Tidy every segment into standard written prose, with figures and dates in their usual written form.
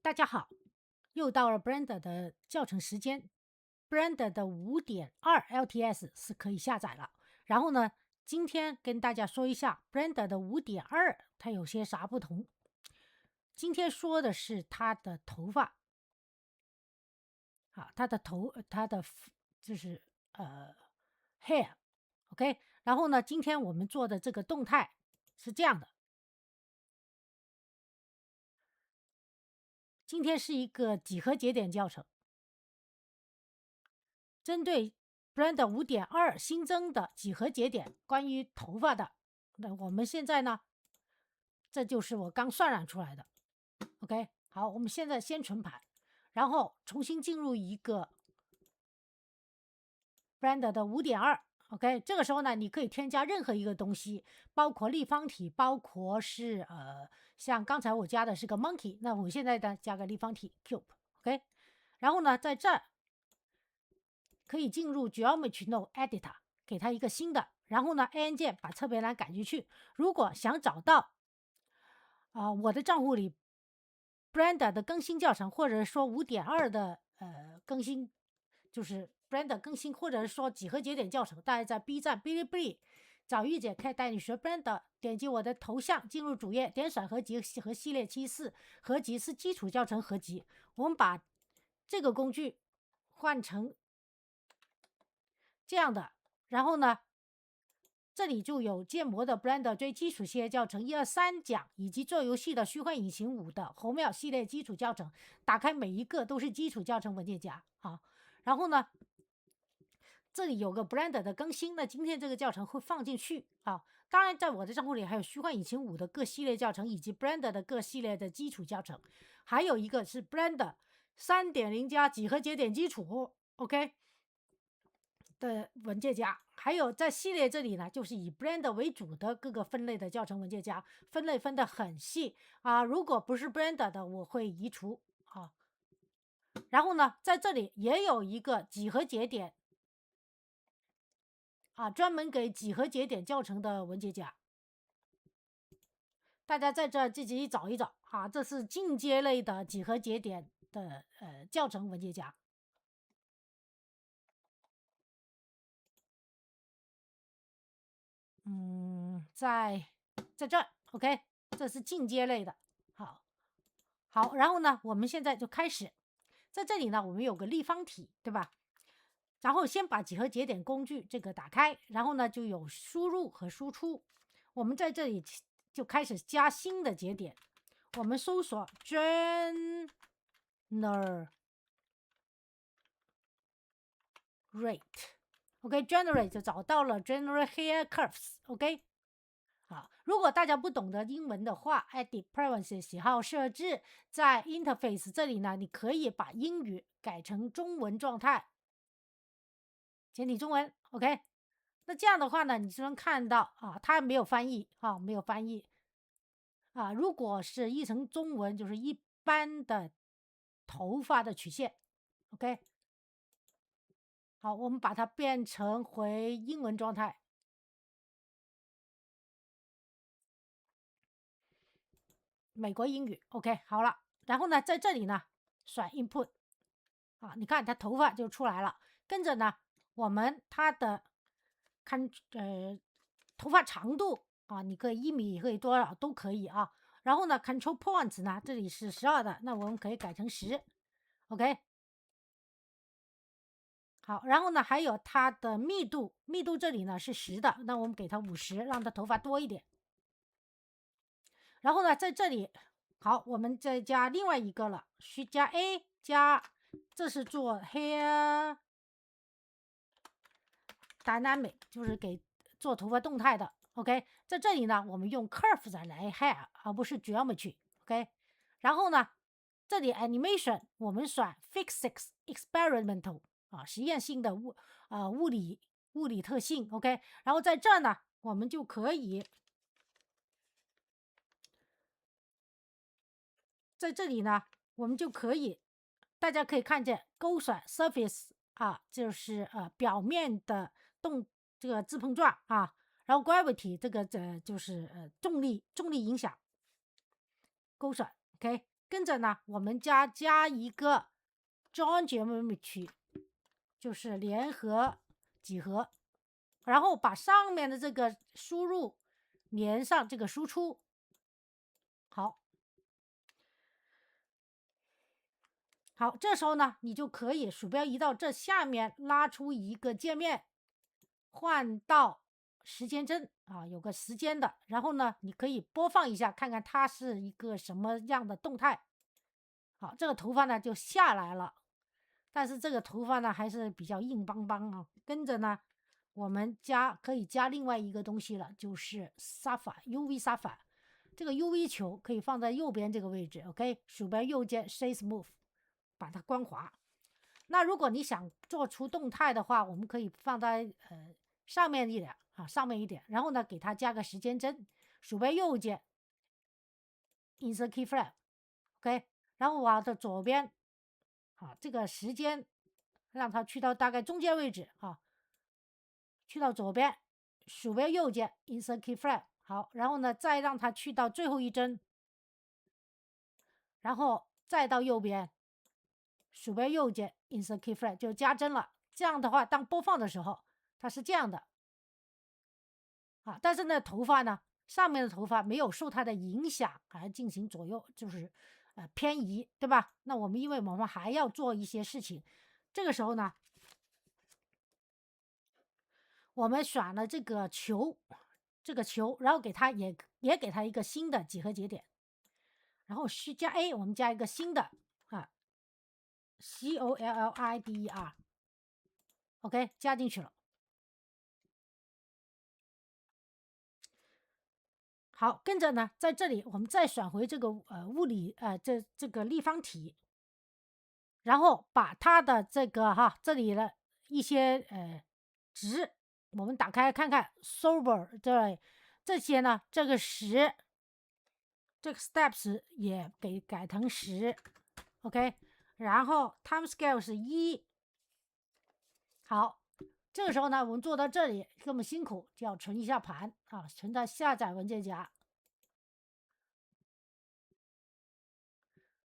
大家好，又到了 Blender 的教程时间。Blender 的 5.2 LTS 是可以下载了。然后呢，今天跟大家说一下 Blender 的 5.2 它有些啥不同。今天说的是它的头发，它的就是hair，OK。然后呢，今天我们做的这个动态是这样的。今天是一个几何节点教程，针对 Blender 5.2 新增的几何节点关于头发的。那我们现在呢，这就是我刚渲染出来的。OK， 好，我们现在先存盘，然后重新进入一个 Blender 的 5.2。OK， 这个时候呢，你可以添加任何一个东西，包括立方体，包括是像刚才我加的是个 monkey， 那我现在呢加个立方体 cube。OK， 然后呢，在这儿可以进入 Geometry Node Editor， 给它一个新的，然后呢 AN 键把侧边栏赶进去。如果想找到我的账户里 Blender 的更新教程，或者说 5.2 的更新，就是 Blender 更新，或者是说几何节点教程，大家在 B 站、哔哩哔哩找玉姐带你学 Blender， 点击我的头像进入主页，点选合集和系列74，合集是基础教程合集。我们把这个工具换成这样的，然后呢，这里就有建模的 Blender 最基础系列教程1、2、3讲，以及做游戏的虚幻引擎5的侯淼系列基础教程。打开每一个都是基础教程文件夹啊。然后呢，这里有个 Blender 的更新，那今天这个教程会放进去啊。当然，在我的账户里还有虚幻引擎5的各系列教程，以及 Blender 的各系列的基础教程，还有一个是 Blender 3.0加几何节点基础 OK 的文件夹。还有在系列这里呢，就是以 Blender 为主的各个分类的教程文件夹，分类分得很细啊。如果不是 Blender 的，我会移除啊。然后呢，在这里也有一个几何节点专门给几何节点教程的文件夹，大家在这自己找一找啊。这是进阶类的几何节点的教程文件夹。在这儿 OK， 这是进阶类的。好，然后呢，我们现在就开始。在这里呢，我们有个立方体，对吧？然后先把几何节点工具这个打开，然后呢就有输入和输出。我们在这里就开始加新的节点，我们搜索 generate，OK，generate 就找到了 generate hair curves，OK。如果大家不懂得英文的话 ，edit preferences 喜好设置，在 interface 这里呢，你可以把英语改成中文状态，简体中文 ，OK。那这样的话呢，你就能看到它没有翻译没有翻译如果是译成中文，就是一般的头发的曲线 ，OK。好，我们把它变成回英文状态。美国英语 OK 好了。然后呢，在这里呢选 input 你看它头发就出来了。跟着呢，我们它的头发长度你可以1米，可以多少都可以啊。然后呢 control points 呢，这里是12的，那我们可以改成10 OK。好，然后呢还有它的密度，密度这里呢是10的，那我们给它50，让它头发多一点。然后呢，在这里，好，我们再加另外一个了，需加 A 加，这是做 hair dynamic， 就是给做头发动态的 ，OK。在这里呢，我们用 curve 再来 hair， 而不是 geometry，OK。然后呢，这里 animation 我们选 physics experimental 实验性的物理特性 ，OK。然后在这儿呢，我们就可以。在这里呢，我们就可以，大家可以看见勾选 surface 就是表面的这个自碰撞然后 gravity 这个就是重力影响，勾选 OK。跟着呢，我们加一个 join geometry，就是联合几何，然后把上面的这个输入连上这个输出。好，好，这时候呢，你就可以鼠标移到这下面，拉出一个界面，换到时间针啊，有个时间的，然后呢，你可以播放一下，看看它是一个什么样的动态。好，这个头发呢就下来了，但是这个头发呢还是比较硬邦邦啊。跟着呢，我们可以加另外一个东西了，就是沙发 UV 沙发。这个 UV 球可以放在右边这个位置 ，OK， 鼠标右键 Shape Move， 把它光滑。那如果你想做出动态的话，我们可以放在上面一点啊，上面一点，然后呢给它加个时间针，鼠标右键 Insert Keyframe，OK，然后往的左边啊，这个时间让它去到大概中间位置啊，去到左边，鼠标右键 Insert Keyframe， 好，然后呢再让它去到最后一帧，然后再到右边，鼠标右键 Insert Keyframe 就加帧了。这样的话，当播放的时候，它是这样的啊。但是呢，头发呢，上面的头发没有受它的影响而进行左右，就是偏移，对吧？那我们因为我们还要做一些事情，这个时候呢，我们选了这个球，然后给它也给它一个新的几何节点，然后是加 A， 我们加一个新的啊 COLLIDER，OK， 加进去了。好，跟着呢，在这里我们再选回这个物理这个立方体，然后把它的这个这里的一些值，我们打开看看 solver 这些呢，这个10，这个 steps 也给改成10，OK， 然后 time scale 是1。好，这个时候呢，我们做到这里这么辛苦，就要存一下盘啊，存在下载文件夹。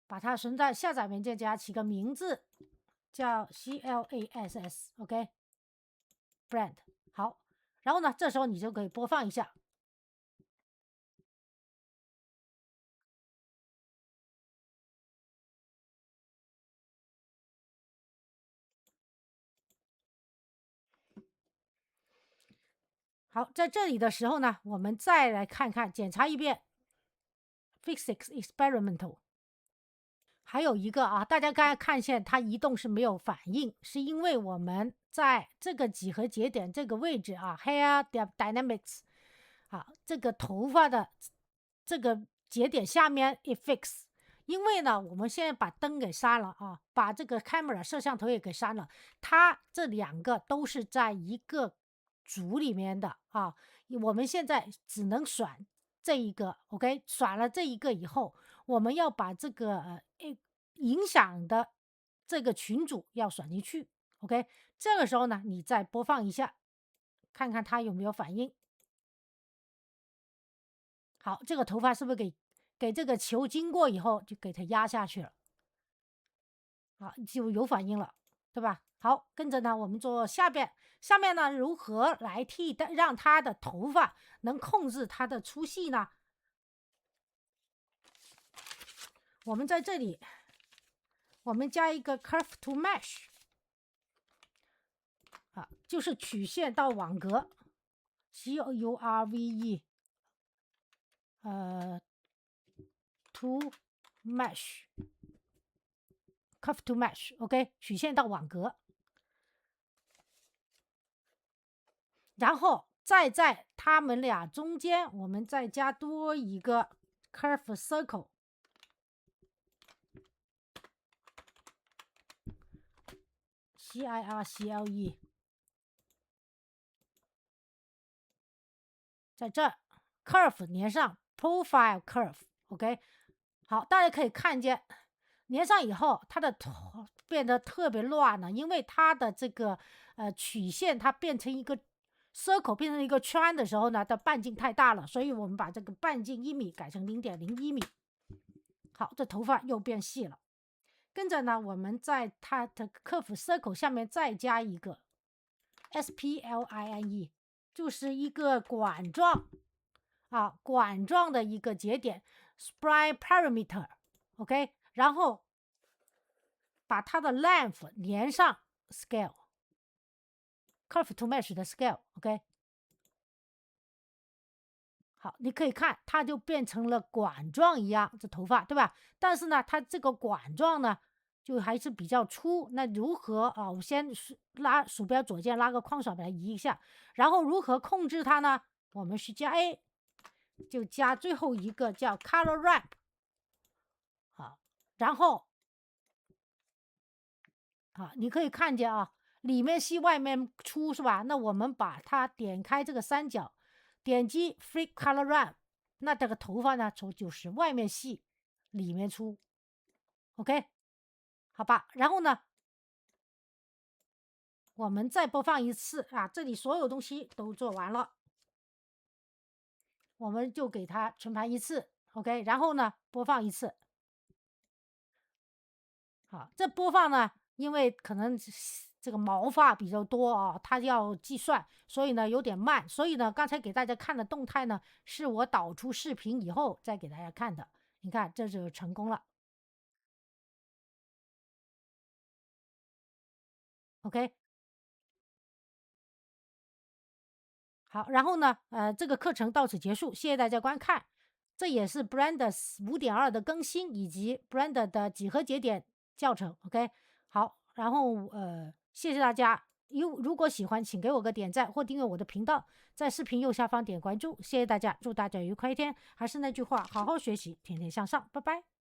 把它存在下载文件夹，起个名字叫 CLASS，OK，brand，好，然后呢，这时候你就可以播放一下。好，在这里的时候呢，我们再来看看，检查一遍 Physics Experimental。还有一个啊，大家刚才看见它移动是没有反应，是因为我们在这个几何节点这个位置啊 ，Hair Dynamics 啊，这个头发的这个节点下面 Effects， 因为呢，我们现在把灯给删了啊，把这个 camera 摄像头也给删了，它这两个都是在一个组里面的啊，我们现在只能选这一个 ，OK， 选了这一个以后。我们要把这个影响的这个群组要选进去 ，OK， 这个时候呢，你再播放一下，看看它有没有反应。好，这个头发是不是给这个球经过以后就给它压下去了？好，就有反应了，对吧？好，跟着呢，我们做下面呢，如何来让它的头发能控制它的粗细呢？我们在这里，我们加一个 curve to mesh， 啊，就是曲线到网格 ，curve， to mesh， curve to mesh，OK， 曲线到网格，然后再在它们俩中间，我们再加多一个 curve circle。CIRCLE， 在这 curve 连上 profile curve，OK， 好，大家可以看见连上以后，它的头变得特别乱了，因为它的这个曲线它变成一个 circle， 变成一个圈的时候呢，它半径太大了，所以我们把这个半径1米改成0.01米。好，这头发又变细了。跟着呢，我们在它的 curve circle 下面再加一个 spline， 就是一个管状管状的一个节点 spline parameter，OK，然后把它的 length 连上 scale curve to mesh 的 scale，OK。好，你可以看，它就变成了管状一样，这头发，对吧？但是呢，它这个管状呢，就还是比较粗。那如何啊？我先拉鼠标左键拉个框扫把它移一下，然后如何控制它呢？我们是加 A， 就加最后一个叫 Color Ramp， 好，然后你可以看见里面细外面粗是吧？那我们把它点开这个三角，点击 Flip Color Ramp， 那这个头发呢，就是外面细，里面粗。OK， 好吧，然后呢，我们再播放一次这里所有东西都做完了，我们就给它全盘一次 ，OK， 然后呢，播放一次。好，这播放呢，因为可能这个毛发比较多它要计算，所以呢有点慢。所以呢，刚才给大家看的动态呢，是我导出视频以后再给大家看的。你看，这就成功了。OK，好，然后呢，这个课程到此结束，谢谢大家观看。这也是 Blender 5.2的更新以及 Blender 的几何节点教程。OK，好，然后谢谢大家。如果喜欢，请给我个点赞或订阅我的频道，在视频右下方点关注。谢谢大家，祝大家愉快一天。还是那句话，好好学习，天天向上，拜拜。